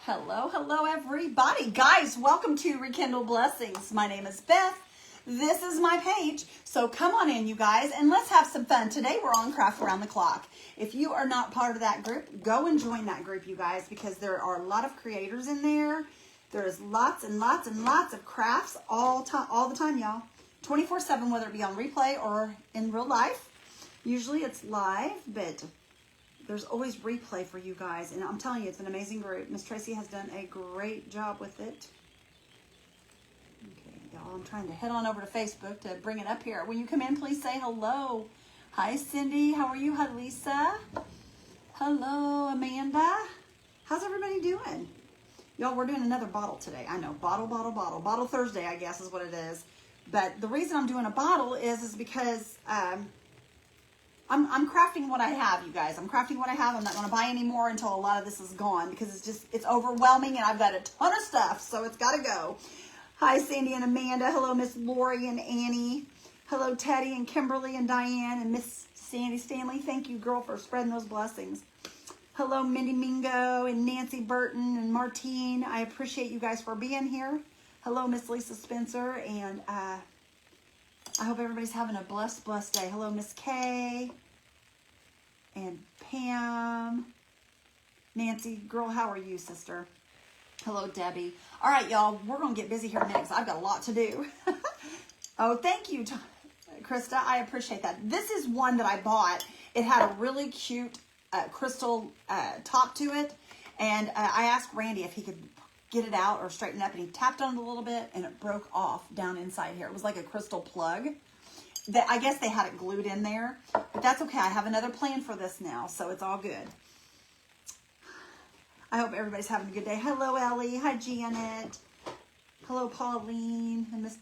Hello, hello everybody. Guys, welcome to Rekindle Blessings. My name is Beth. This is my page. So come on in, you guys, and let's have some fun. Today we're on Craft Around the Clock. If you are not part of that group, go and join that group, you guys, because there are a lot of creators in there. There is lots and lots and lots of crafts all the time, y'all. 24/7, whether it be on replay or in real life. Usually it's live, but there's always replay for you guys, and I'm telling you, it's an amazing group. Miss Tracy has done a great job with it. Okay, y'all, I'm trying to head on over to Facebook to bring it up here. When you come in, please say hello. Hi, Cindy. How are you? Hi, Lisa. Hello, Amanda. How's everybody doing? Y'all, we're doing another bottle today. I know, bottle. Bottle Thursday, I guess, is what it is. But the reason I'm doing a bottle is because I'm crafting what I have, you guys. I'm crafting what I have. I'm not going to buy any more until a lot of this is gone because it's overwhelming and I've got a ton of stuff, so it's got to go. Hi, Sandy and Amanda. Hello, Miss Lori and Annie. Hello, Teddy and Kimberly and Diane and Miss Sandy Stanley. Thank you, girl, for spreading those blessings. Hello, Mindy Mingo and Nancy Burton and Martine. I appreciate you guys for being here. Hello, Miss Lisa Spencer, and I hope everybody's having a blessed day. Hello, Miss Kay and Pam. Nancy, girl, how are you, sister? Hello, Debbie. All right, y'all, we're going to get busy here in a minute because I've got a lot to do. Oh, thank you, Krista. I appreciate that. This is one that I bought. It had a really cute crystal top to it, and I asked Randy if he could get it out or straighten it up, and he tapped on it a little bit and it broke off down inside here. It was like a crystal plug. I guess they had it glued in there, but that's okay. I have another plan for this now, so it's all good. I hope everybody's having a good day. Hello, Ellie. Hi, Janet. Hello, Pauline and Miss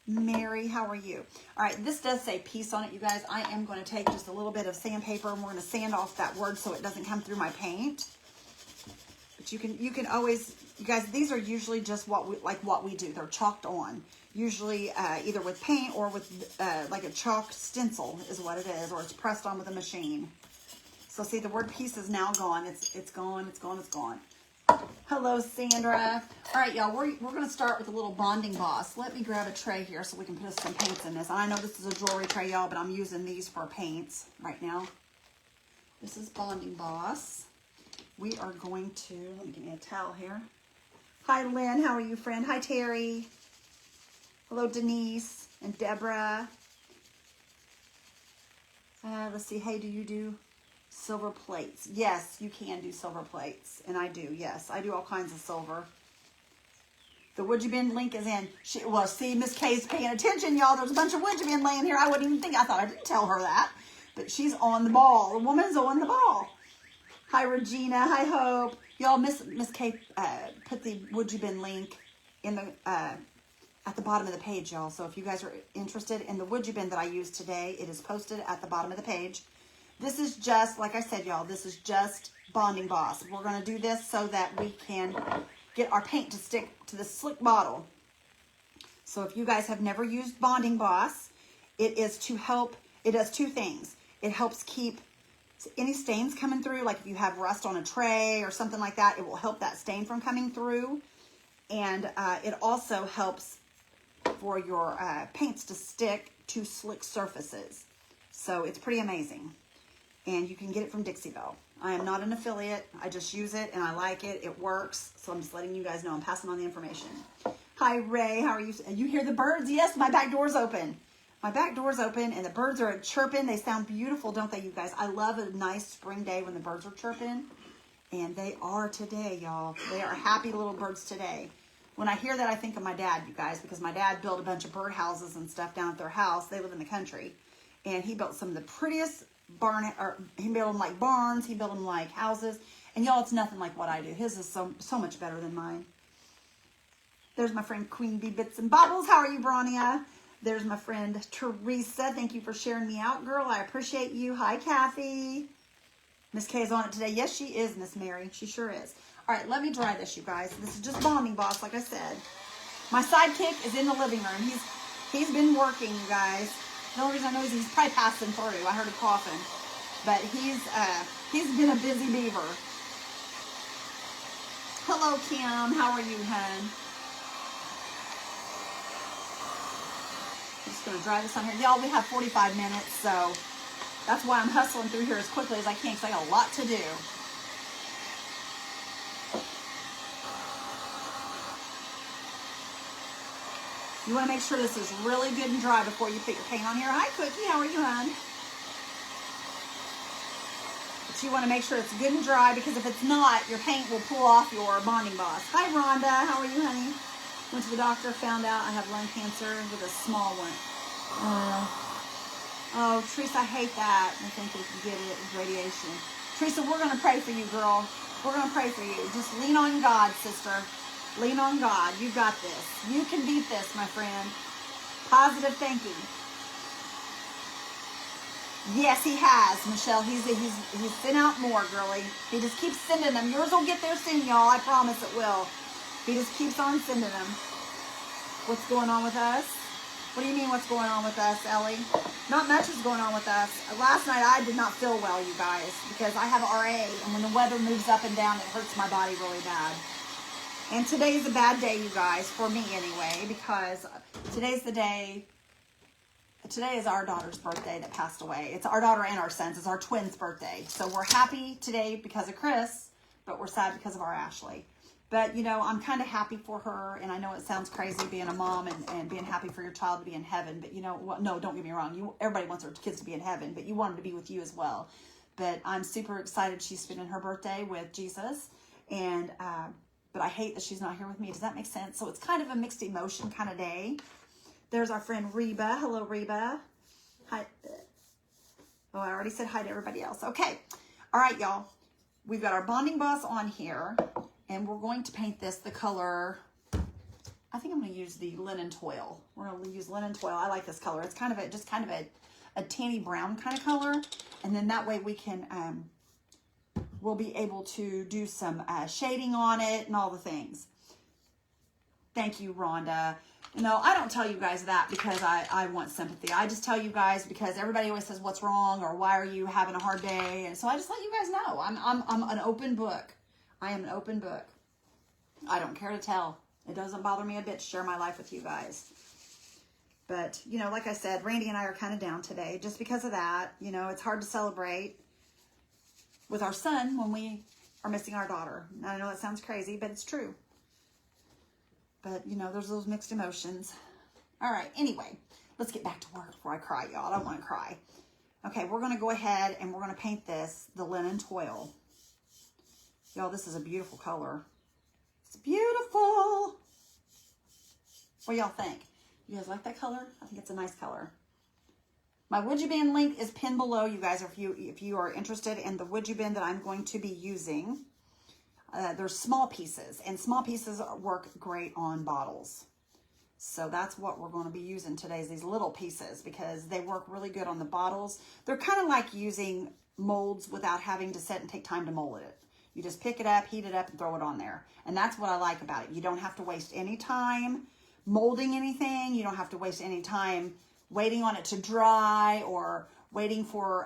Mary. How are you? All right, this does say peace on it, you guys. I am going to take just a little bit of sandpaper and we're going to sand off that word so it doesn't come through my paint. But you can always, you guys, these are usually just what we do. They're chalked on, usually either with paint or with like a chalk stencil is what it is, or it's pressed on with a machine. So see, the word peace is now gone. It's gone. Hello, Sandra. All right, y'all, we're going to start with a little bonding boss. Let me grab a tray here so we can put some paints in this. I know this is a jewelry tray, y'all, but I'm using these for paints right now. This is bonding boss. We are going to, let me give me a towel here. Hi, Lynn. How are you, friend? Hi, Terry. Hello, Denise and Deborah. Let's see. Hey, do you do silver plates? Yes, you can do silver plates. And I do, yes. I do all kinds of silver. The Would You Bin link is in. Well, see, Miss Kay's paying attention, y'all. There's a bunch of Would You Bin laying here. I wouldn't even think. I thought I didn't tell her that. But she's on the ball. The woman's on the ball. Hi, Regina. Hi, Hope. Y'all, Miss Kay put the Would You Bin link in the at the bottom of the page, y'all. So if you guys are interested in the Would You Bin that I used today, it is posted at the bottom of the page. This is just, like I said, y'all, this is just bonding boss. We're going to do this so that we can get our paint to stick to the slick bottle. So if you guys have never used bonding boss, it is to help, it does two things. It helps keep any stains coming through, like if you have rust on a tray or something like that, it will help that stain from coming through. And it also helps for your paints to stick to slick surfaces. So it's pretty amazing. And you can get it from Dixieville. I am not an affiliate. I just use it and I like it. It works. So I'm just letting you guys know. I'm passing on the information. Hi, Ray. How are you? You hear the birds? Yes, my back door's open. My back door's open and the birds are chirping. They sound beautiful, don't they, you guys? I love a nice spring day when the birds are chirping. And they are today, y'all. They are happy little birds today. When I hear that, I think of my dad, you guys, because my dad built a bunch of bird houses and stuff down at their house. They live in the country. And he built some of the prettiest he built them like barns. He built them like houses. And y'all, it's nothing like what I do. His is so much better than mine. There's my friend Queen Bee Bits and Bobbles. How are you, Bronia? There's my friend Teresa. Thank you for sharing me out, girl. I appreciate you. Hi, Kathy. Miss Kay is on it today. Yes, she is, Miss Mary. She sure is. All right, let me dry this, you guys. This is just bonding boss, like I said. My sidekick is in the living room. He's been working, you guys. The only reason I know is he's probably passing through. I heard him coughing. But he's been a busy beaver. Hello, Kim. How are you, hun? I'm just going to dry this on here. Y'all, we have 45 minutes, so that's why I'm hustling through here as quickly as I can because I got a lot to do. You want to make sure this is really good and dry before you put your paint on here. Hi, Cookie. How are you, hon? But you want to make sure it's good and dry because if it's not, your paint will pull off your bonding boss. Hi, Rhonda. How are you, honey? Went to the doctor, found out I have lung cancer with a small one. Oh, Teresa, I hate that. I think we can get it with radiation. Teresa, we're going to pray for you, girl. We're going to pray for you. Just lean on God, sister. Lean on God. You got this. You can beat this, my friend. Positive thinking. Yes, he has, Michelle. He's sent out more, girlie. He just keeps sending them. Yours will get there soon, y'all. I promise it will. He just keeps on sending them. What's going on with us? What do you mean what's going on with us, Ellie? Not much is going on with us. Last night I did not feel well, you guys, because I have RA, and when the weather moves up and down, it hurts my body really bad. And today is a bad day, you guys, for me anyway, because today's the day. Today is our daughter's birthday that passed away. It's our daughter and our son's. It's our twins' birthday. So we're happy today because of Chris, but we're sad because of our Ashley. But, you know, I'm kind of happy for her, and I know it sounds crazy being a mom and being happy for your child to be in heaven. But, you know, well, no, don't get me wrong. Everybody wants their kids to be in heaven, but you want them to be with you as well. But I'm super excited she's spending her birthday with Jesus, and but I hate that she's not here with me. Does that make sense? So it's kind of a mixed emotion kind of day. There's our friend Reba. Hello, Reba. Hi. Oh, I already said hi to everybody else. Okay. All right, y'all. We've got our bonding boss on here, and we're going to paint this the color. I think I'm going to use the linen toil. We're going to use linen toil. I like this color. It's kind of a tanny brown kind of color, and then that way we can we'll be able to do some shading on it and all the things. Thank you, Rhonda. No, I don't tell you guys that because I want sympathy. I just tell you guys because everybody always says, what's wrong or why are you having a hard day? And so I just let you guys know. I'm an open book. I am an open book. I don't care to tell. It doesn't bother me a bit to share my life with you guys. But, you know, like I said, Randy and I are kind of down today just because of that. You know, it's hard to celebrate with our son when we are missing our daughter. I know that sounds crazy, but it's true. But, you know, there's those mixed emotions. All right, anyway, let's get back to work before I cry, y'all. I don't want to cry. Okay, we're going to go ahead and we're going to paint this, the linen toil. Y'all, this is a beautiful color. It's beautiful. What y'all think? You guys like that color? I think it's a nice color. My Would You Bin link is pinned below, you guys, if you are interested in the Would You Bin that I'm going to be using. There's small pieces, and small pieces work great on bottles. So that's what we're going to be using today is these little pieces because they work really good on the bottles. They're kind of like using molds without having to sit and take time to mold it. You just pick it up, heat it up, and throw it on there. And that's what I like about it. You don't have to waste any time molding anything. You don't have to waste any time waiting on it to dry or waiting for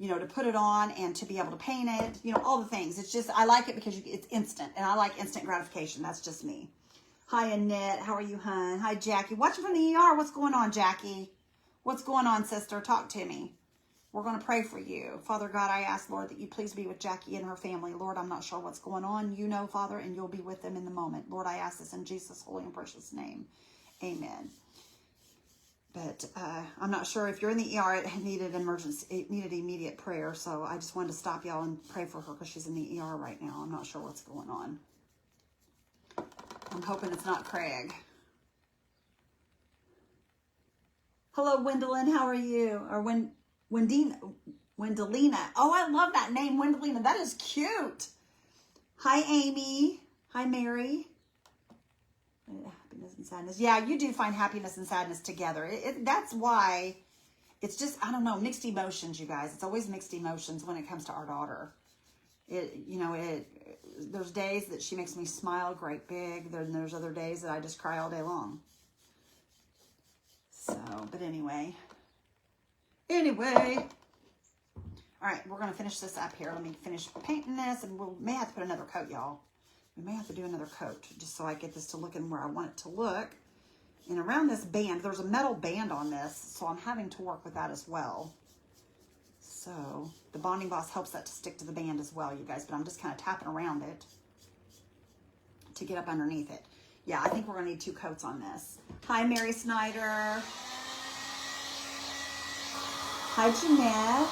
you know, to put it on and to be able to paint it, you know, all the things. It's just, I like it because it's instant, and I like instant gratification. That's just me. Hi, Annette. How are you, hon? Hi, Jackie. Watching from the ER. What's going on, Jackie? What's going on, sister? Talk to me. We're going to pray for you. Father God, I ask, Lord, that you please be with Jackie and her family. Lord, I'm not sure what's going on. You know, Father, and you'll be with them in the moment. Lord, I ask this in Jesus' holy and precious name. Amen. But I'm not sure if you're in the ER, it needed immediate prayer. So I just wanted to stop y'all and pray for her because she's in the ER right now. I'm not sure what's going on. I'm hoping it's not Craig. Hello, Wendelin. How are you? Or Wendelina. Oh, I love that name, Wendelina. That is cute. Hi, Amy. Hi, Mary. Happiness and sadness. Yeah, you do find happiness and sadness together. That's why it's just, I don't know, mixed emotions, you guys. It's always mixed emotions when it comes to our daughter. There's days that she makes me smile great big. Then there's other days that I just cry all day long. So, but anyway. All right, we're going to finish this up here. Let me finish painting this, and we may have to put another coat, y'all. We may have to do another coat just so I get this to looking where I want it to look. And around this band, there's a metal band on this, so I'm having to work with that as well. So the Bonding Boss helps that to stick to the band as well, you guys, but I'm just kind of tapping around it to get up underneath it. Yeah, I think we're gonna need 2 coats on this. Hi, Mary Snyder. Hi, Jeanette.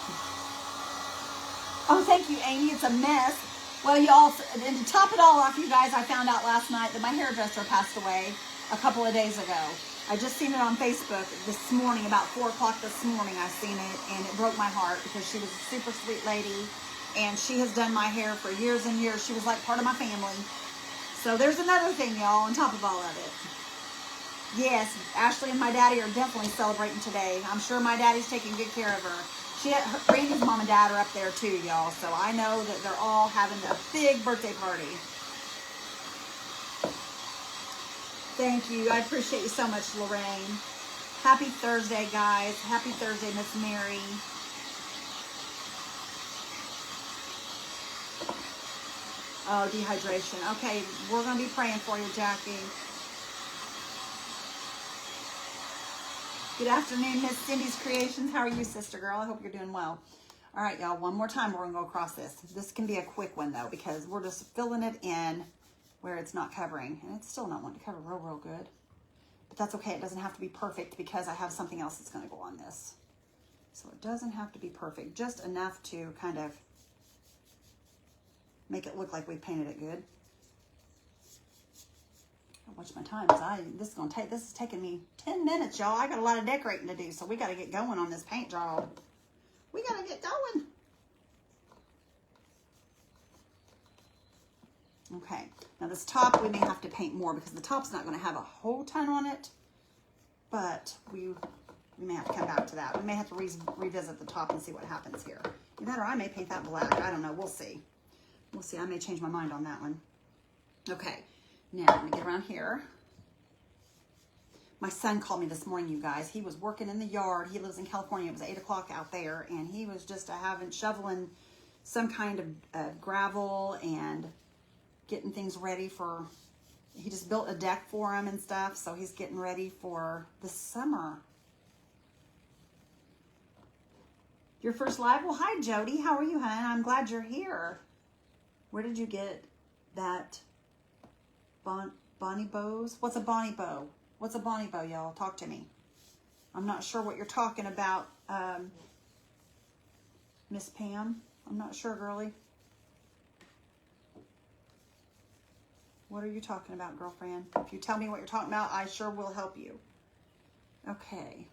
Oh, thank you, Amy. It's a mess. Well, y'all, and to top it all off, you guys, I found out last night that my hairdresser passed away a couple of days ago. I just seen it on Facebook this morning, about 4 o'clock this morning. I seen it, and it broke my heart because she was a super sweet lady, and she has done my hair for years and years. She was like part of my family. So there's another thing, y'all, on top of all of it. Yes, Ashley and my daddy are definitely celebrating today. I'm sure my daddy's taking good care of her. Randy's mom and dad are up there too, y'all. So I know that they're all having a big birthday party. Thank you. I appreciate you so much, Lorraine. Happy Thursday, guys. Happy Thursday, Miss Mary. Oh, dehydration. Okay, we're going to be praying for you, Jackie. Good afternoon, Miss Cindy's Creations. How are you, sister girl? I hope you're doing well. All right, y'all, one more time. We're going to go across this. This can be a quick one, though, because we're just filling it in where it's not covering. And it's still not wanting to cover real good. But that's okay. It doesn't have to be perfect because I have something else that's going to go on this. So it doesn't have to be perfect. Just enough to kind of make it look like we painted it good. Watch my time. This is taking me 10 minutes, y'all. I got a lot of decorating to do, so we got to get going on this paint job. We got to get going. Okay. Now this top, we may have to paint more because the top's not going to have a whole ton on it, but we may have to come back to that. We may have to revisit the top and see what happens here. Either that or I may paint that black. I don't know. We'll see. We'll see. I may change my mind on that one. Okay. Now, let me get around here. My son called me this morning, you guys. He was working in the yard. He lives in California. It was 8 o'clock out there, and he was just shoveling some kind of gravel and getting things ready for, he just built a deck for him and stuff, so he's getting ready for the summer. Your first live? Well, hi, Jody. How are you, hon? I'm glad you're here. Where did you get that? Bonnie bows? What's a Bonnie bow? What's a Bonnie bow, y'all? Talk to me. I'm not sure what you're talking about, Miss Pam. I'm not sure, girlie. What are you talking about, girlfriend? If you tell me what you're talking about, I sure will help you. Okay.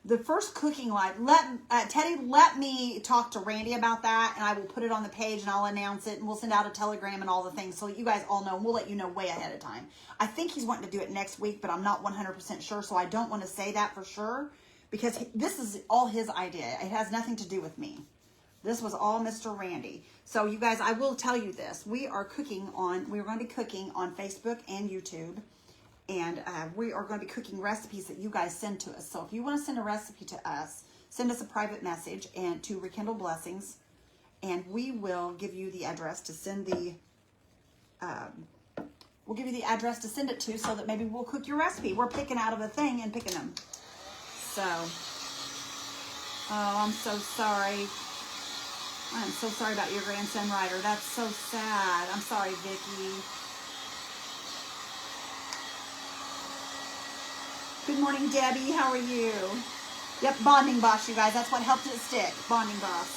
The first cooking live, Teddy, let me talk to Randy about that, and I will put it on the page, and I'll announce it, and we'll send out a telegram and all the things so that you guys all know, and we'll let you know way ahead of time. I think he's wanting to do it next week, but I'm not 100% sure, so I don't want to say that for sure, because this is all his idea. It has nothing to do with me. This was all Mr. Randy. So you guys, I will tell you this. We're going to be cooking on Facebook and YouTube. And we are going to be cooking recipes that you guys send to us. So if you want to send a recipe to us, send us a private message and to Rekindle Blessings, and we will give you the address to send it to, so that maybe we'll cook your recipe. We're picking out of a thing and picking them. So, oh, I'm so sorry. I'm so sorry about your grandson, Ryder. That's so sad. I'm sorry, Vicki. Good morning, Debbie. How are you? Yep, Bonding Boss, you guys. That's what helps it stick. Bonding Boss.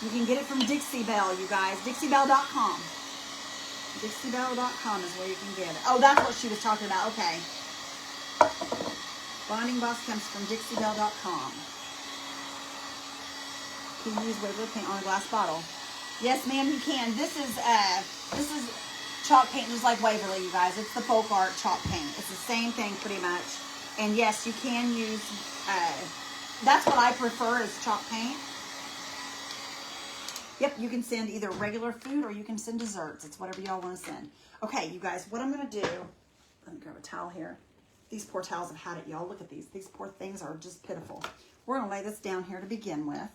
You can get it from Dixie Belle, you guys. DixieBelle.com. DixieBelle.com is where you can get it. Oh, that's what she was talking about. Okay. Bonding Boss comes from DixieBelle.com. Can you use Waverly paint on a glass bottle? Yes, ma'am, you can. This is chalk paint, just like Waverly, you guys. It's the folk art chalk paint. It's the same thing pretty much. And yes, you can use, that's what I prefer is chalk paint. Yep, you can send either regular food or you can send desserts. It's whatever y'all want to send. Okay, you guys, what I'm going to do, let me grab a towel here. These poor towels have had it, y'all. Look at these. These poor things are just pitiful. We're going to lay this down here to begin with.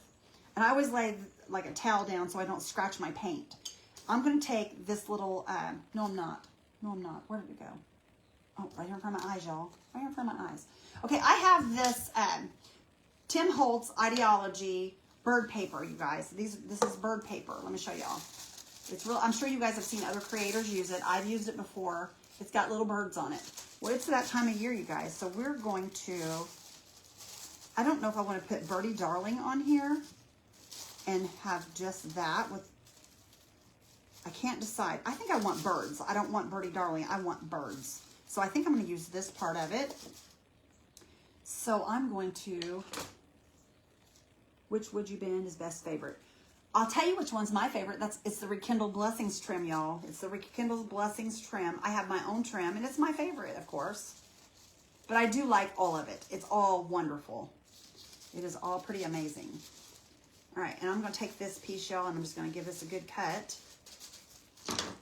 And I always lay like a towel down so I don't scratch my paint. I'm going to take this little, no I'm not. No I'm not. Where did it go? Oh, right here in front of my eyes, y'all. Right here in front of my eyes. Okay, I have this Tim Holtz Ideology bird paper, you guys. This is bird paper. Let me show y'all. It's real. I'm sure you guys have seen other creators use it. I've used it before. It's got little birds on it. Well, it's that time of year, you guys. So we're going to, I don't know if I want to put Birdie Darling on here and have just that with, I can't decide. I think I want birds. I don't want Birdie Darling. I want birds. So I think I'm going to use this part of it. So I'm going to, which Would You Bend is best favorite? I'll tell you which one's my favorite. It's the Rekindled Blessings trim, y'all. It's the Rekindled Blessings trim. I have my own trim, and it's my favorite, of course. But I do like all of it. It's all wonderful. It is all pretty amazing. All right, and I'm going to take this piece, y'all, and I'm just going to give this a good cut.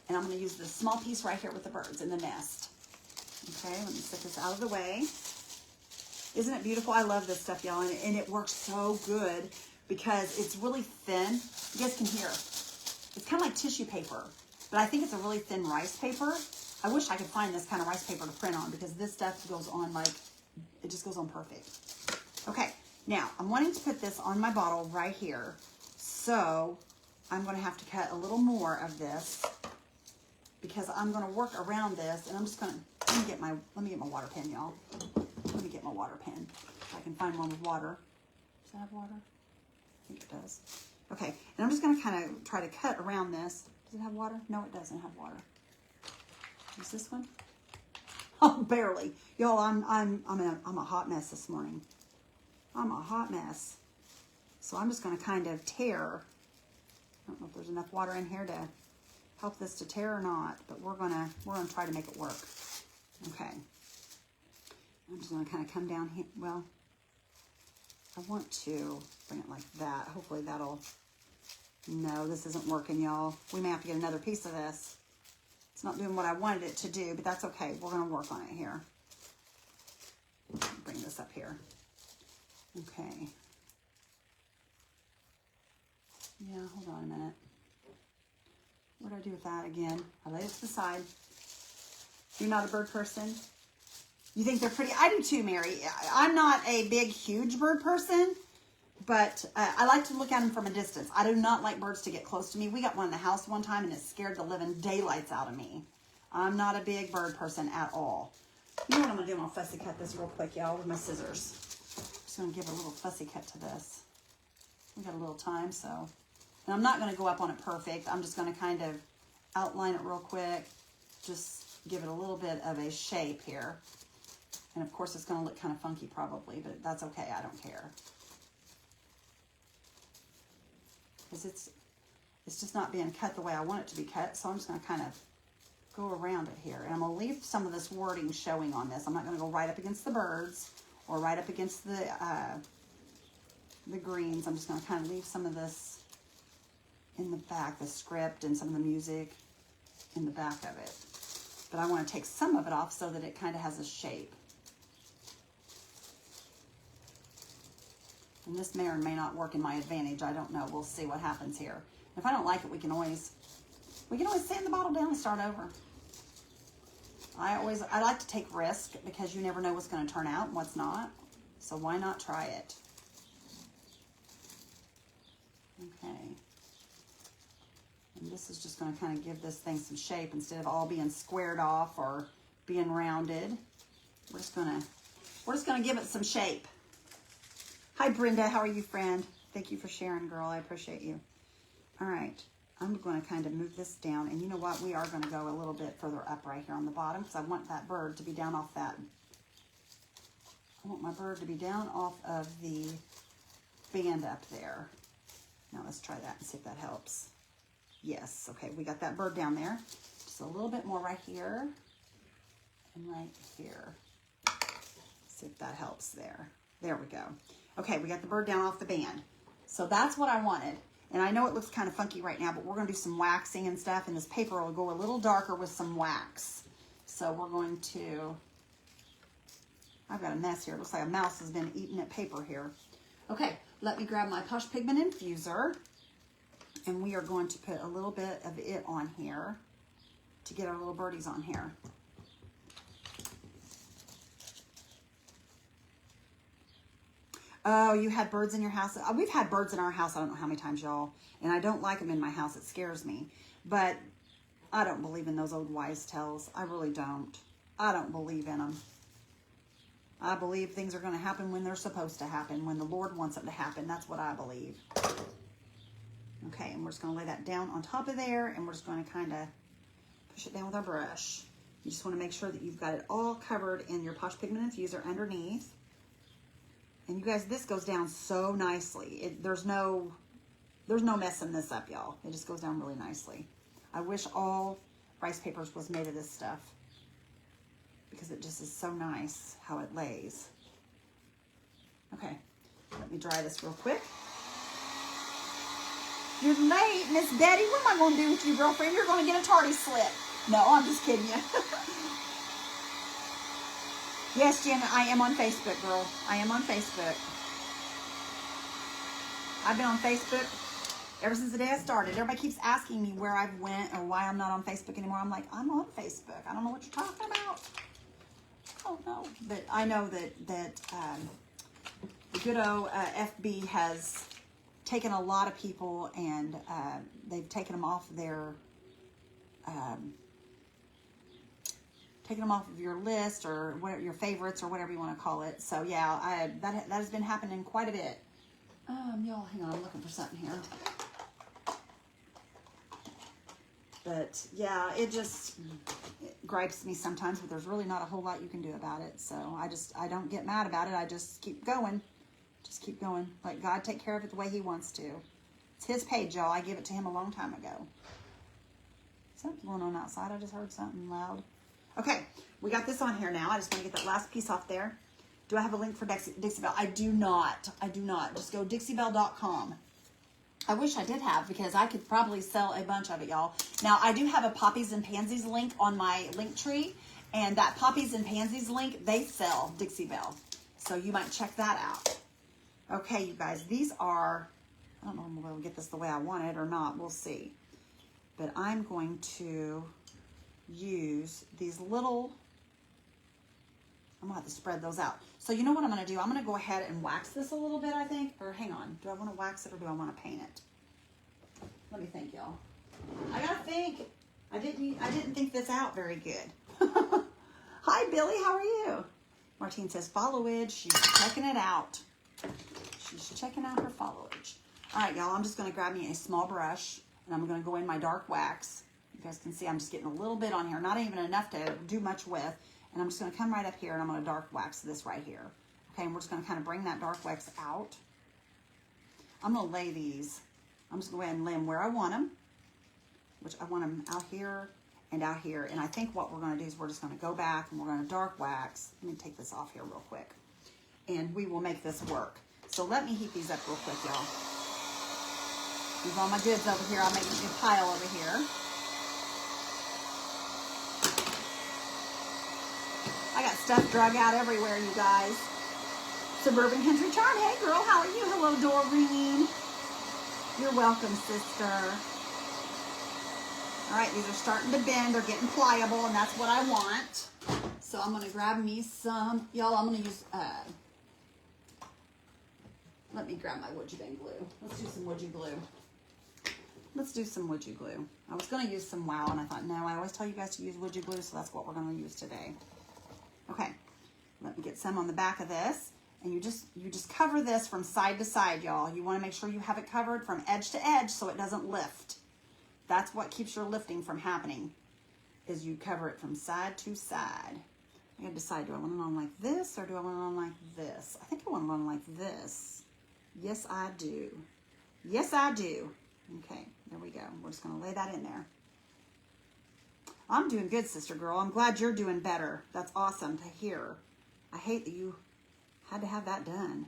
And I'm going to use this small piece right here with the birds in the nest. Okay, let me set this out of the way. Isn't it beautiful? I love this stuff, y'all, and it works so good because it's really thin. You guys can hear. It's kind of like tissue paper, but I think it's a really thin rice paper. I wish I could find this kind of rice paper to print on because this stuff goes on like, it just goes on perfect. Okay, now I'm wanting to put this on my bottle right here. So I'm going to have to cut a little more of this because I'm going to work around this, and I'm just going to, let me get my water pen, y'all. Let me get my water pen. If I can find one with water. Does it have water? I think it does. Okay, and I'm just going to kind of try to cut around this. Does it have water? No, it doesn't have water. Is this one? Oh, barely. Y'all, I'm a hot mess this morning. I'm a hot mess. So I'm just going to kind of tear. I don't know if there's enough water in here to help this to tear or not, but we're gonna try to make it work. Okay. I'm just gonna kind of come down here. Well, I want to bring it like that. Hopefully that'll, no, this isn't working, y'all. We may have to get another piece of this. It's not doing what I wanted it to do, but that's okay. We're gonna work on it here. Bring this up here. Okay. Yeah, hold on a minute. What do I do with that again? I lay it to the side. You're not a bird person? You think they're pretty? I do too, Mary. I'm not a big, huge bird person, but I like to look at them from a distance. I do not like birds to get close to me. We got one in the house one time, and it scared the living daylights out of me. I'm not a big bird person at all. You know what I'm going to do? I'm going to fussy cut this real quick, y'all, with my scissors. I'm just going to give a little fussy cut to this. We got a little time, so... And I'm not going to go up on it perfect. I'm just going to kind of outline it real quick. Just give it a little bit of a shape here. And of course it's going to look kind of funky probably, but that's okay. I don't care. Because it's just not being cut the way I want it to be cut. So I'm just going to kind of go around it here. And I'm going to leave some of this wording showing on this. I'm not going to go right up against the birds or right up against the greens. I'm just going to kind of leave some of this in the back, the script and some of the music in the back of it. But I want to take some of it off so that it kind of has a shape. And this may or may not work in my advantage. I don't know. We'll see what happens here. If I don't like it, we can always sand the bottle down and start over. I like to take risk because you never know what's going to turn out and what's not. So why not try it? Okay. And this is just going to kind of give this thing some shape instead of all being squared off or being rounded. We're just going to give it some shape. Hi, Brenda. How are you, friend? Thank you for sharing, girl. I appreciate you. All right. I'm going to kind of move this down. And you know what? We are going to go a little bit further up right here on the bottom because I want that bird to be down off that. I want my bird to be down off of the band up there. Now let's try that and see if that helps. Yes, okay, we got that bird down there. Just a little bit more right here and right here. See if that helps there. There we go. Okay, we got the bird down off the band. So that's what I wanted. And I know it looks kind of funky right now, but we're going to do some waxing and stuff, and this paper will go a little darker with some wax. So we're going to... I've got a mess here. It looks like a mouse has been eating at paper here. Okay, let me grab my Push Pigment Infuser, and we are going to put a little bit of it on here to get our little birdies on here. Oh, you had birds in your house? We've had birds in our house, I don't know how many times, y'all. And I don't like them in my house. It scares me. But I don't believe in those old wise tales. I really don't. I don't believe in them. I believe things are going to happen when they're supposed to happen, when the Lord wants them to happen. That's what I believe. Okay, and we're just going to lay that down on top of there, and we're just going to kind of push it down with our brush. You just want to make sure that you've got it all covered in your Push Pigment Infuser underneath. And you guys, this goes down so nicely. There's no messing this up, y'all. It just goes down really nicely. I wish all rice papers was made of this stuff, because it just is so nice how it lays. Okay, let me dry this real quick. You're late, Miss Betty. What am I going to do with you, girlfriend? You're going to get a tardy slip. No, I'm just kidding you. Yes, Jen, I am on Facebook, girl. I am on Facebook. I've been on Facebook ever since the day I started. Everybody keeps asking me where I've went or why I'm not on Facebook anymore. I'm like, I'm on Facebook. I don't know what you're talking about. I don't know. But I know that the good old FB has taken a lot of people, and they've taken them off their... taking them off of your list, or whatever, your favorites, or whatever you want to call it. So yeah, that has been happening quite a bit. Y'all, hang on, I'm looking for something here. But yeah, it gripes me sometimes, but there's really not a whole lot you can do about it. So I don't get mad about it. I just keep going. Just keep going. Let God take care of it the way He wants to. It's His page, y'all. I gave it to Him a long time ago. Something going on outside. I just heard something loud. Okay, we got this on here now. I just want to get that last piece off there. Do I have a link for Dixie Belle? I do not. I do not. Just go dixiebelle.com. I wish I did have, because I could probably sell a bunch of it, y'all. Now, I do have a Poppies and Pansies link on my link tree, and that Poppies and Pansies link, they sell Dixie Belle. So you might check that out. Okay, you guys, these are, I don't know if I'm going to get this the way I want it or not. We'll see. But I'm going to use these little, I'm going to have to spread those out. So you know what I'm going to do? I'm going to go ahead and wax this a little bit, I think. Or hang on. Do I want to wax it, or do I want to paint it? Let me think, y'all. I got to think. I didn't think this out very good. Hi, Billy. How are you? Martine says followage. She's checking it out. She's checking out her followage. All right, y'all. I'm just going to grab me a small brush, and I'm going to go in my dark wax. You guys can see I'm just getting a little bit on here. Not even enough to do much with. And I'm just going to come right up here, and I'm going to dark wax this right here. Okay, and we're just going to kind of bring that dark wax out. I'm going to lay these. I'm just going to go ahead and lay them where I want them, which I want them out here and out here. And I think what we're going to do is we're just going to go back, and we're going to dark wax. Let me take this off here real quick. And we will make this work. So let me heat these up real quick, y'all. These are all my goods over here. I'll make a good pile over here. I got stuff drug out everywhere, you guys. Suburban Country Charm. Hey, girl, how are you? Hello, Doreen. You're welcome, sister. All right, these are starting to bend. They're getting pliable, and that's what I want. So I'm going to grab me some. Y'all, I'm going to use, let me grab my Wood You Bang glue. Let's do some Wood You glue. Let's do some Wood You glue. I was going to use some Wow, and I thought, no, I always tell you guys to use Wood You glue, so that's what we're going to use today. Okay, let me get some on the back of this, and you just cover this from side to side, y'all. You want to make sure you have it covered from edge to edge so it doesn't lift. That's what keeps your lifting from happening, is you cover it from side to side. I gotta decide, do I want it on like this, or do I want it on like this? I think I want it on like this. Yes, I do. Yes, I do. Okay, there we go. We're just gonna lay that in there. I'm doing good, sister girl. I'm glad you're doing better. That's awesome to hear. I hate that you had to have that done.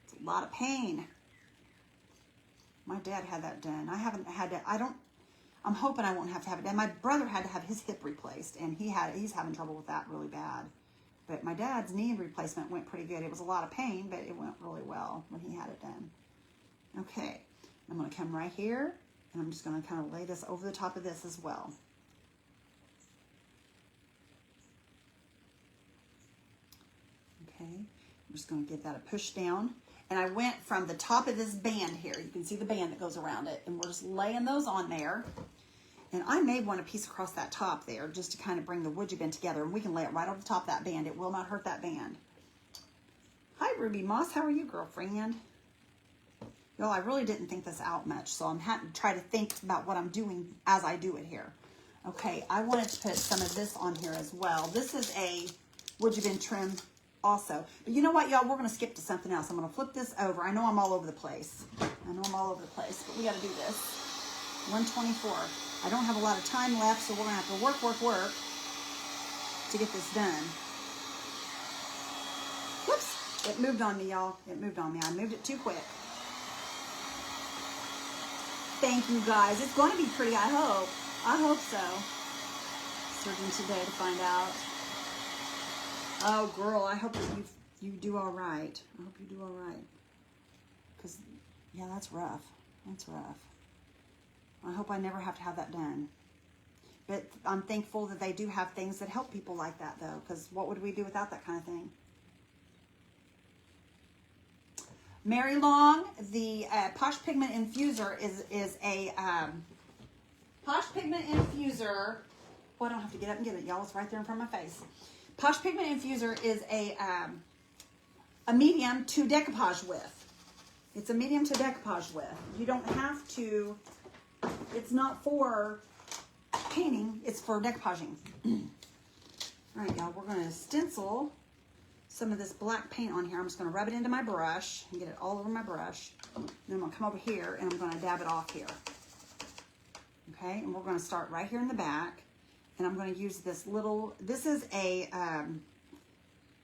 It's a lot of pain. My dad had that done. I haven't had to, I'm hoping I won't have to have it done. My brother had to have his hip replaced, and he's having trouble with that really bad. But my dad's knee replacement went pretty good. It was a lot of pain, but it went really well when he had it done. Okay, I'm going to come right here, and I'm just going to kind of lay this over the top of this as well. Okay, I'm just going to give that a push down. And I went from the top of this band here. You can see the band that goes around it. And we're just laying those on there. And I made one a piece across that top there just to kind of bring the wood bend together. And we can lay it right over the top of that band. It will not hurt that band. Hi, Ruby Moss. How are you, girlfriend? Y'all, I really didn't think this out much. So I'm having to try to think about what I'm doing as I do it here. Okay, I wanted to put some of this on here as well. This is a wood bend trim also. But you know what, y'all? We're going to skip to something else. I'm going to flip this over. I know I'm all over the place. But we got to do this. 124. I don't have a lot of time left, so we're going to have to work to get this done. Whoops. It moved on me, y'all. It moved on me. I moved it too quick. Thank you, guys. It's going to be pretty, I hope. I hope so. Searching today to find out. Oh, girl, I hope that you do all right. I hope you do all right. Because, yeah, that's rough. That's rough. I hope I never have to have that done. But I'm thankful that they do have things that help people like that, though. Because what would we do without that kind of thing? Mary Long, the Posh Pigment Infuser is a... Posh Pigment Infuser... Well, I don't have to get up and get it, y'all. It's right there in front of my face. Posh Pigment Infuser is a medium to decoupage with. It's a medium to decoupage with. You don't have to, it's not for painting, it's for decoupaging. All right, y'all, we're going to stencil some of this black paint on here. I'm just going to rub it into my brush and get it all over my brush. Then I'm going to come over here and I'm going to dab it off here. Okay, and we're going to start right here in the back. And I'm going to use this little, this is a,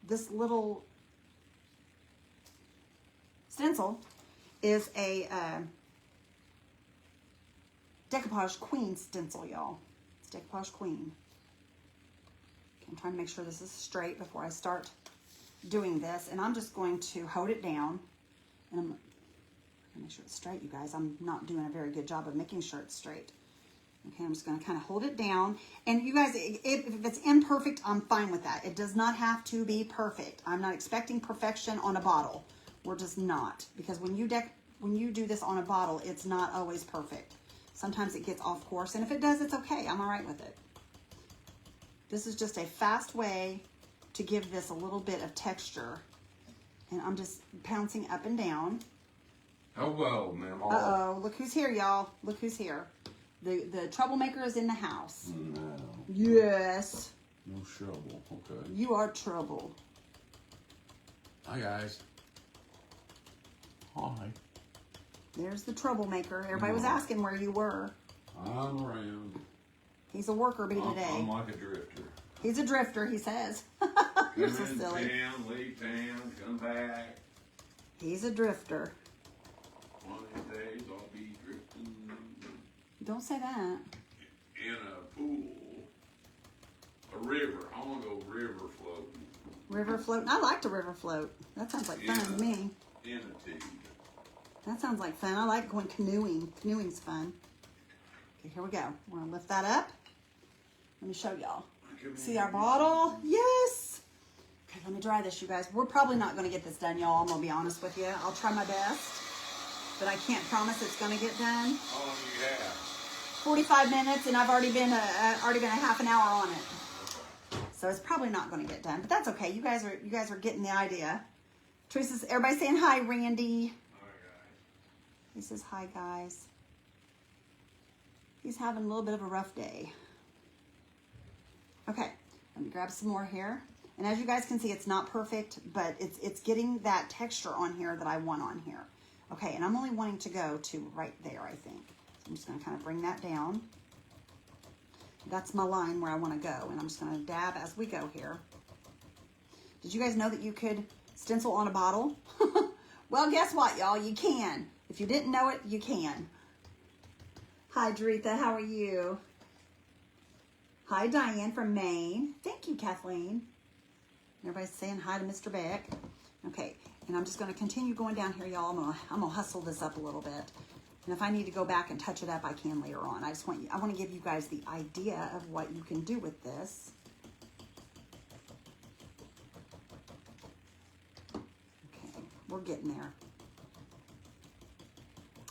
this little stencil is a Decoupage Queen stencil, y'all. It's Decoupage Queen. Okay, I'm trying to make sure this is straight before I start doing this. And I'm just going to hold it down. And I'm going to make sure it's straight, you guys. I'm not doing a very good job of making sure it's straight. Okay, I'm just going to kind of hold it down. And you guys, if it's imperfect, I'm fine with that. It does not have to be perfect. I'm not expecting perfection on a bottle. We're just not. Because when you do this on a bottle, it's not always perfect. Sometimes it gets off course. And if it does, it's okay. I'm all right with it. This is just a fast way to give this a little bit of texture. And I'm just pouncing up and down. Hello, ma'am. Uh-oh. Look who's here, y'all. Look who's here. The troublemaker is in the house. No. Yes. No trouble. Okay. You are trouble. Hi, guys. Hi. There's the troublemaker. Everybody was asking where you were. I'm around. He's a worker bee today. I'm like a drifter. He's a drifter, he says. You're so silly. Come in town, leave town, come back. He's a drifter. One of these days I'll be drifting Don't say that. in a pool, a river. I want to go river floating. River float. I like to river float. That sounds like fun to me. In a tube. That sounds like fun. I like going canoeing. Canoeing's fun. Okay, here we go. We're going to lift that up. Let me show y'all. See our bottle? Yes! Okay, let me dry this, you guys. We're probably not going to get this done, y'all. I'm going to be honest with you. I'll try my best. But I can't promise it's going to get done. How long do you have? 45 minutes, and I've already been a half an hour on it. So it's probably not going to get done. But that's okay. You guys are getting the idea. Teresa's, everybody saying hi, Randy. Hi, guys. He says hi, guys. He's having a little bit of a rough day. Okay, let me grab some more here. And as you guys can see, it's not perfect, but it's getting that texture on here that I want on here. Okay, and I'm only wanting to go to right there, I think. So I'm just going to kind of bring that down. That's my line where I want to go, and I'm just going to dab as we go here. Did you guys know that you could stencil on a bottle? Well, guess what, y'all? You can. If you didn't know it, you can. Hi, Doretha. How are you? Hi, Diane from Maine. Thank you, Kathleen. Everybody's saying hi to Mr. Beck. Okay, and I'm just going to continue going down here, y'all. I'm gonna hustle this up a little bit. And if I need to go back and touch it up, I can later on. I want to give you guys the idea of what you can do with this. Okay, we're getting there.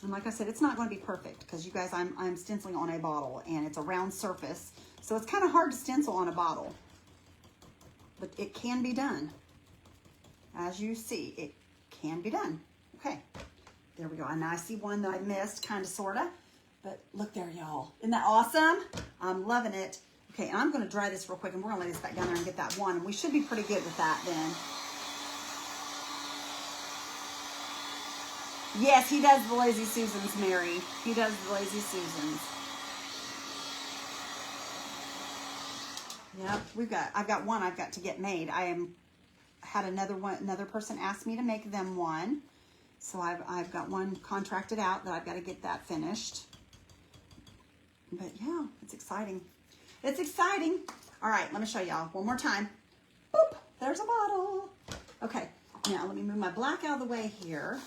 And like I said, it's not going to be perfect because you guys, I'm stenciling on a bottle and it's a round surface. So it's kind of hard to stencil on a bottle, but it can be done. As you see, it can be done. Okay, there we go. And now I see one that I missed, kind of, sort of, but look there, y'all. Isn't that awesome? I'm loving it. Okay, and I'm going to dry this real quick and we're going to lay this back down there and get that one. And we should be pretty good with that then. Yes, he does the Lazy Susans, Mary. He does the Lazy Susans. Yep, I've got one I've got to get made. Had another person ask me to make them one. So I've got one contracted out that I've got to get that finished. But yeah, it's exciting. It's exciting. All right, let me show y'all one more time. Boop, there's a bottle. Okay, now let me move my black out of the way here.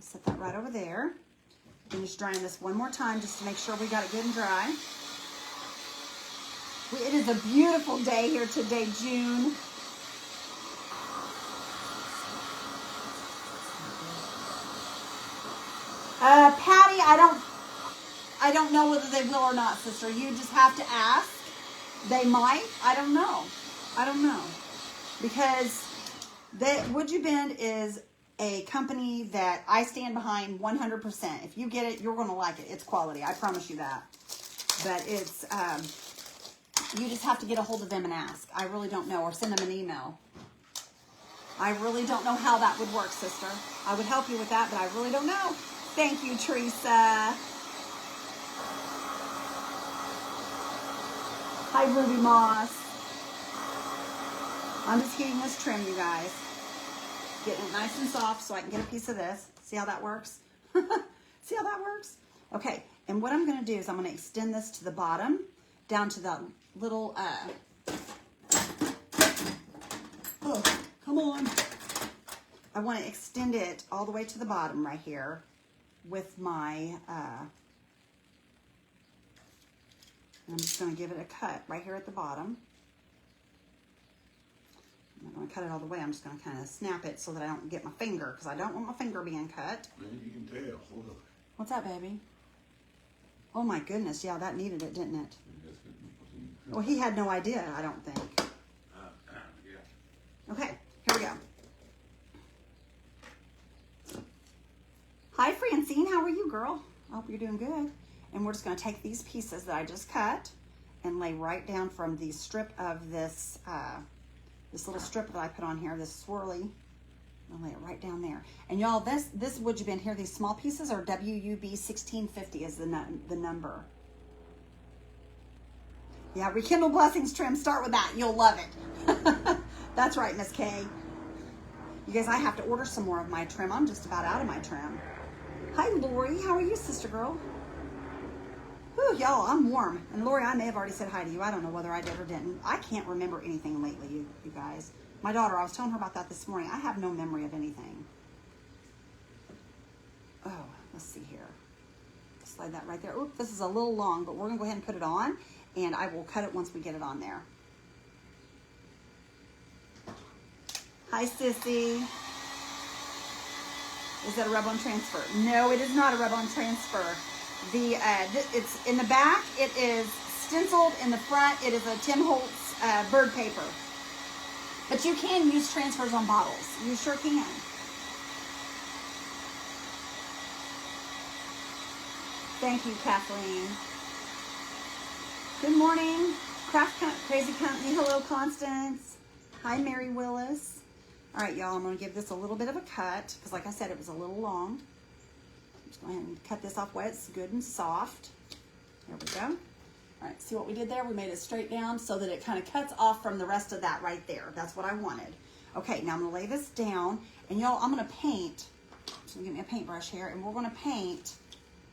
Set that right over there. Finish drying this one more time just to make sure we got it good and dry. It is a beautiful day here today, June. Patty, I don't know whether they will or not, sister. You just have to ask. They might. I don't know. I don't know. Because Would You Bend is a company that I stand behind 100%. If you get it, you're going to like it. It's quality. I promise you that. But it's, you just have to get a hold of them and ask. I really don't know. Or send them an email. I really don't know how that would work, sister. I would help you with that, but I really don't know. Thank you, Teresa. Hi, Ruby Moss. I'm just heating this trim, you guys. Getting it nice and soft so I can get a piece of this. See how that works? See how that works? Okay, and what I'm going to do is I'm going to extend this to the bottom, down to the little, oh, come on. I want to extend it all the way to the bottom right here with my, I'm just going to give it a cut right here at the bottom. I'm not going to cut it all the way. I'm just going to kind of snap it so that I don't get my finger, because I don't want my finger being cut. Man, you can tell. Look. What's that, baby? Oh my goodness, yeah, that needed it, didn't it? Well, he had no idea, I don't think. Yeah. Okay, here we go. Hi, Francine. How are you, girl? I hope you're doing good. And we're just going to take these pieces that I just cut and lay right down from the strip of this, this little strip that I put on here, this swirly. I'll lay it right down there. And y'all, this Would You Bend here, these small pieces are WUB 1650 is the number. Yeah, Rekindle Blessings trim. Start with that. You'll love it. That's right, Miss Kay. You guys, I have to order some more of my trim. I'm just about out of my trim. Hi, Lori. How are you, sister girl? Whew, y'all, I'm warm. And Lori, I may have already said hi to you. I don't know whether I did or didn't. I can't remember anything lately, you guys. My daughter, I was telling her about that this morning. I have no memory of anything. Oh, let's see here. Slide that right there. Oop, this is a little long, but we're going to go ahead and put it on. And I will cut it once we get it on there. Hi, Sissy. Is that a rub-on transfer? No, it is not a rub-on transfer. It's in the back. It is stenciled. In the front, it is a Tim Holtz bird paper. But you can use transfers on bottles. You sure can. Thank you, Kathleen. Good morning, Crazy Company. Hello, Constance. Hi, Mary Willis. All right, y'all, I'm going to give this a little bit of a cut because, like I said, it was a little long. I'm just going to cut this off where it's good and soft. There we go. All right, see what we did there? We made it straight down so that it kind of cuts off from the rest of that right there. That's what I wanted. Okay, now I'm going to lay this down, and y'all, I'm going to paint. So get me a paintbrush here, and we're going to paint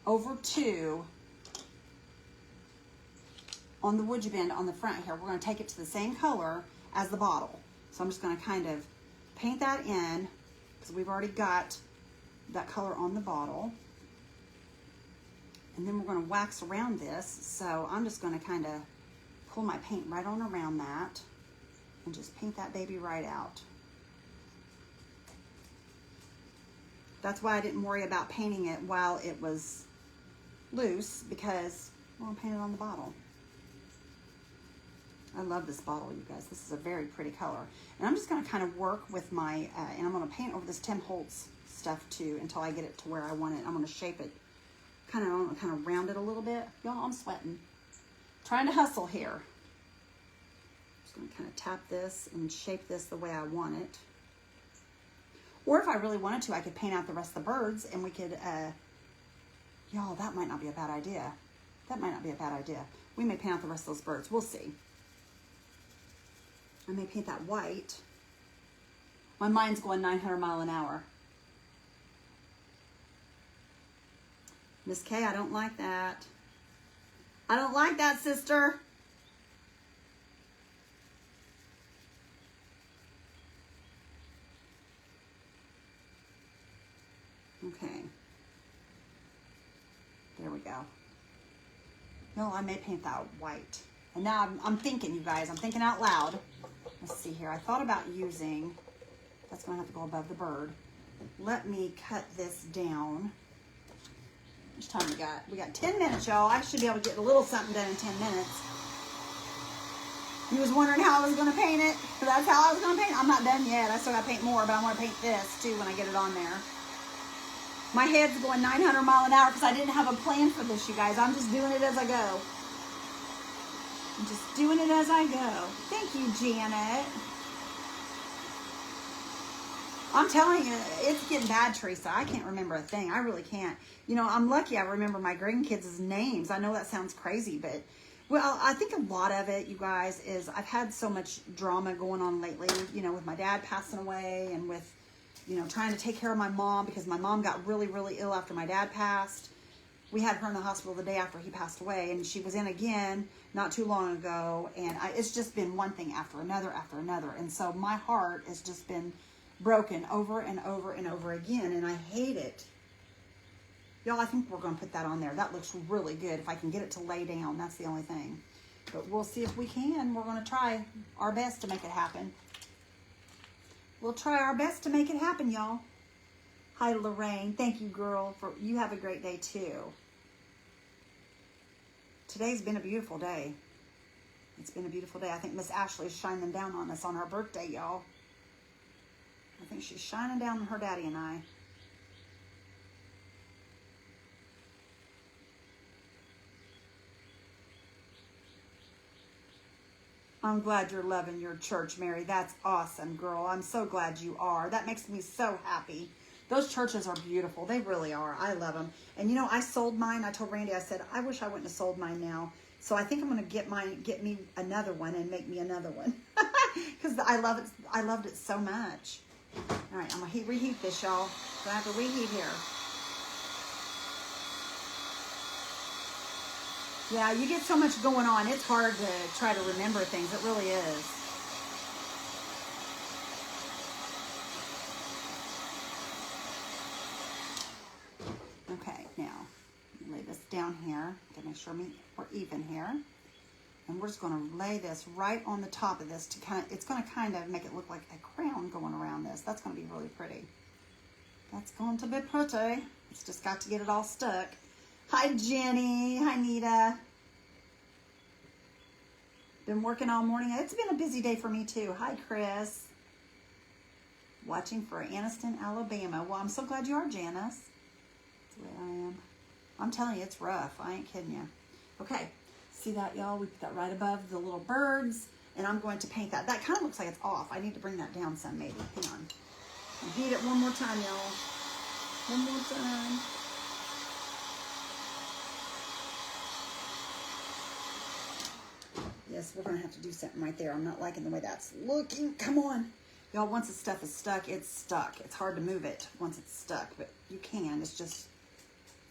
over to on the Would You Bend on the front here. We're going to take it to the same color, as the bottle. So I'm just going to kind of paint that in because we've already got that color on the bottle. And then we're going to wax around this. So I'm just going to kind of pull my paint right on around that and just paint that baby right out. That's why I didn't worry about painting it while it was loose, because we're going to paint it on the bottle. I love this bottle, you guys. This is a very pretty color. And I'm just going to kind of work with my, and I'm going to paint over this Tim Holtz stuff too until I get it to where I want it. I'm going to shape it, kind of round it a little bit. Y'all, I'm sweating. Trying to hustle here. Just going to kind of tap this and shape this the way I want it. Or if I really wanted to, I could paint out the rest of the birds and we could, y'all, that might not be a bad idea. That might not be a bad idea. We may paint out the rest of those birds. We'll see. I may paint that white. My mind's going 900 miles an hour. Miss K, I don't like that. I don't like that, sister. Okay. There we go. No, I may paint that white. And now I'm thinking, you guys, I'm thinking out loud. Let's see here. I thought about using, that's going to have to go above the bird. Let me cut this down. How much time we got? We got 10 minutes, y'all. I should be able to get a little something done in 10 minutes. You was wondering how I was going to paint it. That's how I was going to paint it. I'm not done yet. I still got to paint more, but I want to paint this too when I get it on there. My head's going 900 miles an hour because I didn't have a plan for this, you guys. I'm just doing it as I go. I'm just doing it as I go. Thank you, Janet. I'm telling you, it's getting bad, Teresa. I can't remember a thing. I really can't. You know, I'm lucky I remember my grandkids' names. I know that sounds crazy, but, well, I think a lot of it, you guys, is I've had so much drama going on lately, you know, with my dad passing away and with, you know, trying to take care of my mom because my mom got really, really ill after my dad passed. We had her in the hospital the day after he passed away, and she was in again not too long ago, and it's just been one thing after another, and so my heart has just been broken over and over and over again, and I hate it. Y'all, I think we're going to put that on there. That looks really good. If I can get it to lay down, that's the only thing. But we'll see if we can. We're going to try our best to make it happen. We'll try our best to make it happen, y'all. Hi, Lorraine. Thank you, girl. You have a great day, too. Today's been a beautiful day. It's been a beautiful day. I think Miss Ashley's shining down on us on our birthday, y'all. I think she's shining down on her daddy and I. I'm glad you're loving your church, Mary. That's awesome, girl. I'm so glad you are. That makes me so happy. Those churches are beautiful. They really are. I love them. And you know, I sold mine. I told Randy, I said, I wish I wouldn't have sold mine now. So I think I'm going to get me another one and make me another one. Because I love it. I loved it so much. All right, I'm going to reheat this, y'all. So I have to reheat here. Yeah, you get so much going on. It's hard to try to remember things. It really is. Okay, now lay this down here to make sure we're even here. And we're just going to lay this right on the top of this to it's going to kind of make it look like a crown going around this. That's going to be really pretty. That's going to be pretty. It's just got to get it all stuck. Hi, Jenny. Hi, Nita. Been working all morning. It's been a busy day for me, too. Hi, Chris. Watching for Anniston, Alabama. Well, I'm so glad you are, Janice. That's the way I am. I'm telling you, it's rough. I ain't kidding you. Okay. See that, y'all? We put that right above the little birds. And I'm going to paint that. That kind of looks like it's off. I need to bring that down some, maybe. Hang on. I'll beat it one more time, y'all. One more time. Yes, we're going to have to do something right there. I'm not liking the way that's looking. Come on. Y'all, once the stuff is stuck, it's stuck. It's hard to move it once it's stuck, but you can. It's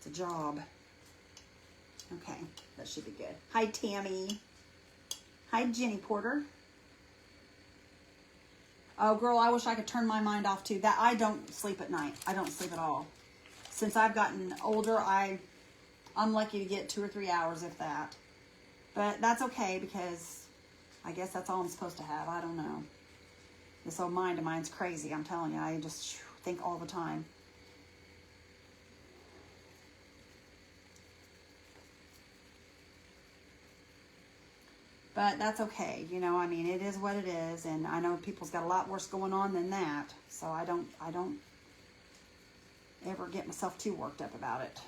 a job. Okay, that should be good. Hi, Tammy. Hi, Jenny Porter. Oh, girl, I wish I could turn my mind off too. That I don't sleep at night. I don't sleep at all. Since I've gotten older, I'm lucky to get 2 or 3 hours, if that. But that's okay because I guess that's all I'm supposed to have. I don't know. This old mind of mine's crazy. I'm telling you, I just think all the time. But that's okay. You know, I mean, it is what it is. And I know people's got a lot worse going on than that. So I don't ever get myself too worked up about it.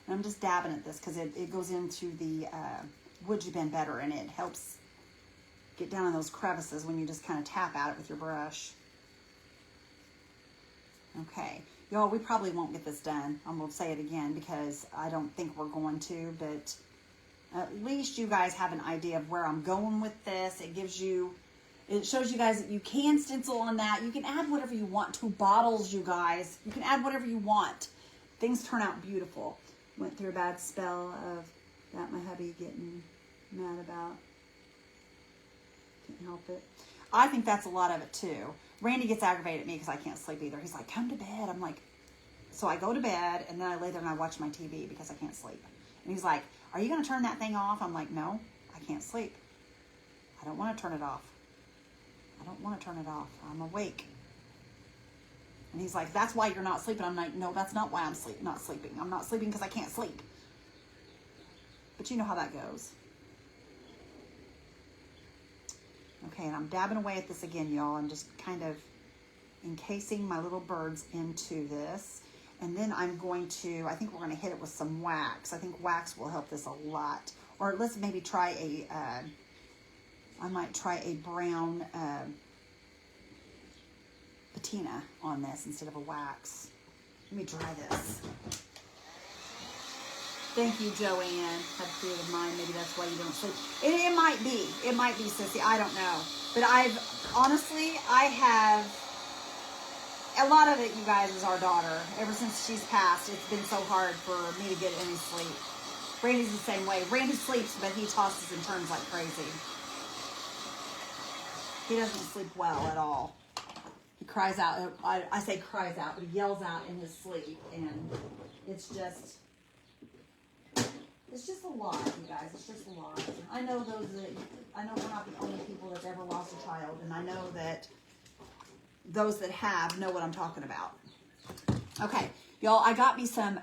And I'm just dabbing at this because it goes into the wood you bend better, and it helps get down in those crevices when you just kind of tap at it with your brush. Okay. Y'all, we probably won't get this done. I'm going to say it again because I don't think we're going to, but at least you guys have an idea of where I'm going with this. It shows you guys that you can stencil on that. You can add whatever you want to bottles, you guys. You can add whatever you want. Things turn out beautiful. Went through a bad spell of that my hubby getting mad about. Can't help it. I think that's a lot of it too. Randy gets aggravated at me because I can't sleep either. He's like, come to bed. I'm like, so I go to bed and then I lay there and I watch my TV because I can't sleep. And he's like, are you going to turn that thing off? I'm like, no, I can't sleep. I don't want to turn it off. I don't want to turn it off. I'm awake. And he's like, that's why you're not sleeping. I'm like, no, that's not why I'm not sleeping. I'm not sleeping because I can't sleep. But you know how that goes. Okay, and I'm dabbing away at this again, y'all. I'm just kind of encasing my little birds into this. And then I'm going to, I think we're going to hit it with some wax. I think wax will help this a lot. Or let's maybe try I might try a brown patina on this instead of a wax. Let me try this. Thank you, Joanne. Had a creative mind. Maybe that's why you don't sleep. It might be. It might be, Sissy. I don't know. But honestly, I have, a lot of it, you guys, is our daughter. Ever since she's passed, it's been so hard for me to get any sleep. Randy's the same way. Randy sleeps, but he tosses and turns like crazy. He doesn't sleep well at all. He cries out. I say cries out, but he yells out in his sleep. And it's just a lot, you guys. It's just a lot. I know we're not the only people that's ever lost a child, and I know that those that have know what I'm talking about. Okay, y'all, I got me some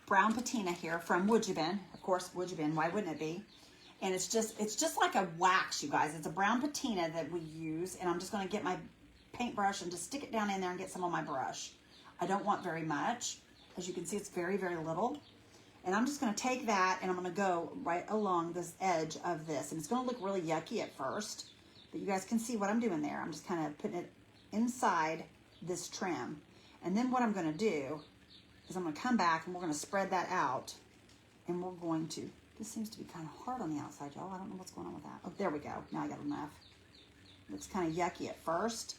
brown patina here from Wood You Been. Of course, Wood You Been. Why wouldn't it be? And it's just like a wax, you guys. It's a brown patina that we use, and I'm just going to get my paintbrush and just stick it down in there and get some on my brush. I don't want very much. As you can see, it's very, very little. And I'm just going to take that and I'm going to go right along this edge of this. And it's going to look really yucky at first, but you guys can see what I'm doing there. I'm just kind of putting it inside this trim. And then what I'm going to do is I'm going to come back and we're going to spread that out. And we're going to, this seems to be kind of hard on the outside, y'all. I don't know what's going on with that. Oh, there we go. Now I got enough. It's kind of yucky at first,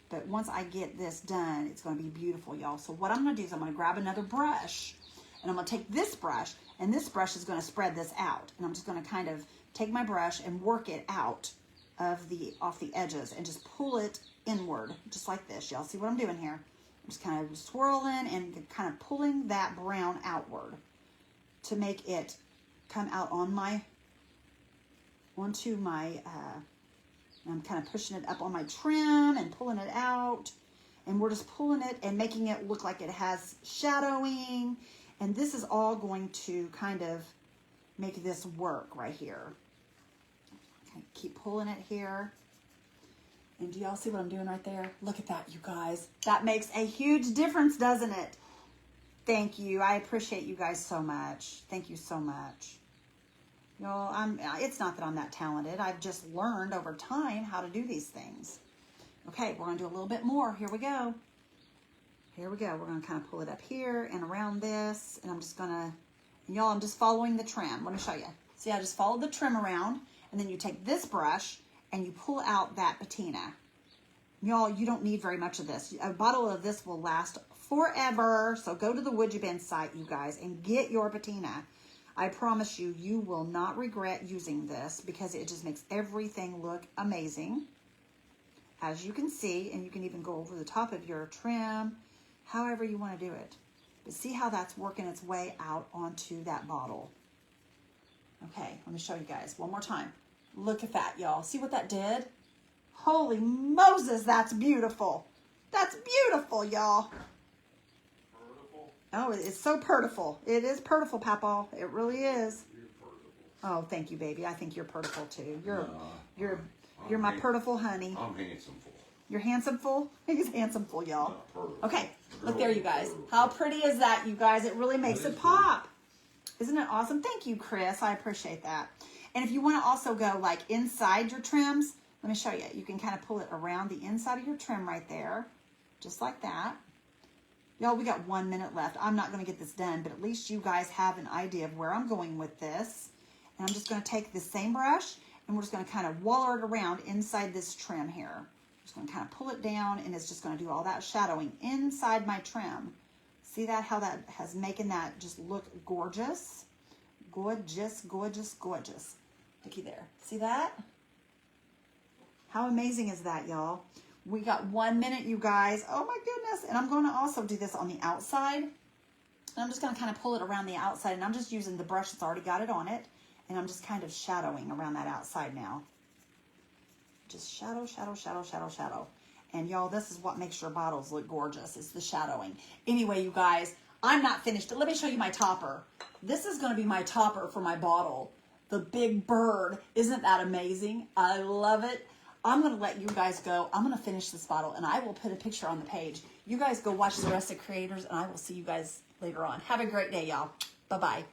but once I get this done, it's going to be beautiful, y'all. So what I'm going to do is I'm going to grab another brush. And I'm going to take this brush, and this brush is going to spread this out. And I'm just going to kind of take my brush and work it out off the edges and just pull it inward, just like this. Y'all see what I'm doing here? I'm just kind of swirling and kind of pulling that brown outward to make it come out onto my, I'm kind of pushing it up on my trim and pulling it out. And we're just pulling it and making it look like it has shadowing. And this is all going to kind of make this work right here. Okay, keep pulling it here. And do y'all see what I'm doing right there? Look at that, you guys. That makes a huge difference, doesn't it? Thank you. I appreciate you guys so much. Thank you so much. Y'all, it's not that I'm that talented. I've just learned over time how to do these things. Okay, we're going to do a little bit more. Here we go. Here we go. We're going to kind of pull it up here and around this. And I'm just going to, y'all, I'm just following the trim. Let me show you. See, I just followed the trim around. And then you take this brush and you pull out that patina. Y'all, you don't need very much of this. A bottle of this will last forever. So go to the Wood You Been site, you guys, and get your patina. I promise you, you will not regret using this because it just makes everything look amazing. As you can see, and you can even go over the top of your trim, however you want to do it. But see how that's working its way out onto that bottle. Okay, let me show you guys one more time. Look at that, y'all. See what that did? Holy Moses, that's beautiful. That's beautiful, y'all. Oh, it's so purtiful. It is purtiful, Papa. It really is. Oh, thank you, baby. I think you're purtiful too. You're my purtiful honey. I'm handsome full. You're handsome full? He's handsome full, y'all. Okay, look there, you guys. How pretty is that, you guys? It really makes it pop. Isn't it awesome? Thank you, Chris. I appreciate that. And if you want to also go like inside your trims, let me show you. You can kind of pull it around the inside of your trim right there, just like that. Y'all, we got 1 minute left. I'm not going to get this done, but at least you guys have an idea of where I'm going with this. And I'm just going to take this same brush, and we're just going to kind of waller it around inside this trim here. Just going to kind of pull it down, and it's just going to do all that shadowing inside my trim. See that, how that has making that just look gorgeous? Gorgeous, gorgeous, gorgeous. Looky there. See that? How amazing is that, y'all? We got 1 minute, you guys. Oh my goodness. And I'm going to also do this on the outside. And I'm just going to kind of pull it around the outside. And I'm just using the brush that's already got it on it. And I'm just kind of shadowing around that outside now. Just shadow, shadow, shadow, shadow, shadow. And y'all, this is what makes your bottles look gorgeous. It's the shadowing. Anyway, you guys, I'm not finished. Let me show you my topper. This is going to be my topper for my bottle. The big bird. Isn't that amazing? I love it. I'm going to let you guys go. I'm going to finish this bottle, and I will put a picture on the page. You guys go watch the rest of Creators, and I will see you guys later on. Have a great day, y'all. Bye-bye.